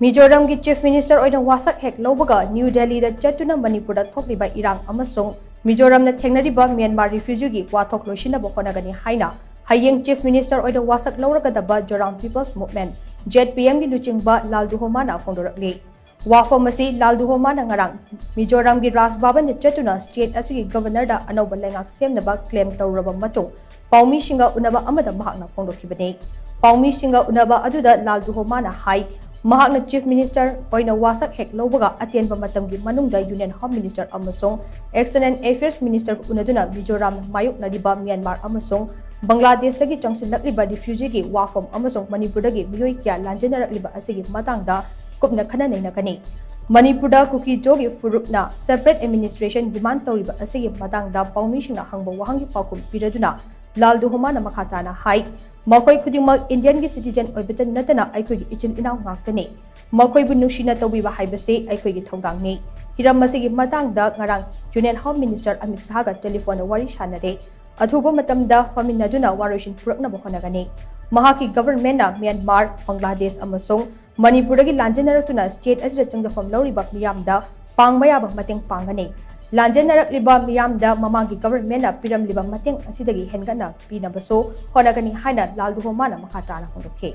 Mizoram ki Chief Minister Oina Washak Hek Loubaga New Delhi da Chattuna Manipur da THOKLIBA IRANG AMASUNG Mizoram na THENGNARIBA MYANMAR refugee ki Wathok Loishinnaba Hotnagani HAINA HAYENG Chief Minister Oina Washak LOURAGADABA ZORAM People's Movement ZPM ki LUCHINGBA LALDUHOMA na PHONGDORAKLI Wafam asi LALDUHOMA na ngarang Mizoram ki Rasbaban da Chattuna State asigi Governor da Anauba Lengak semnaba claim tawraba matung Paumi singa unaba amada mahak na phongdokibani Paumi singa unaba aduda LALDUHOMA na hai Mahakna Chief Minister Oina Washak Hek Loubaga atenba matamgi manungda Union Home Minister amasung External Affairs Minister unaduna Mizoram mayuk nariba Myanmar amasung Bangladesh tagi changsinlakliba refugee gi wafam amasung Manipur dagi miyoi kya lanjanarakliba asigi matangda kupna khananainakani Manipurda kuki jogi furupna separate administration demand tawriba asigi matangda paumishingna hangba wahangi pakum piraduna LALDUHOMA na makhatana hai Makoi khudingmak Indian gi citizen oibatan natana aikoi gi ichil inaw ngaktani makoi bu nushina tawbiba haibase aikoi gi thongdangni hiram masigi matangda ngarang Union Home Minister Amit Shah ga telephone da wari shanare athuba matamda faminaduna waroshin puraknaba honagani mahaki government na Myanmar Bangladesh amasung Manipur gi lanjanaratuna state asida changdafam lauriba miyamda pangmayaba mateng pangani Lanjanarakliba miyamda mamagi government na piramliba mateng asidagi hengana pinabaso honagani haina LALDUHOMA na makhatana hondokhe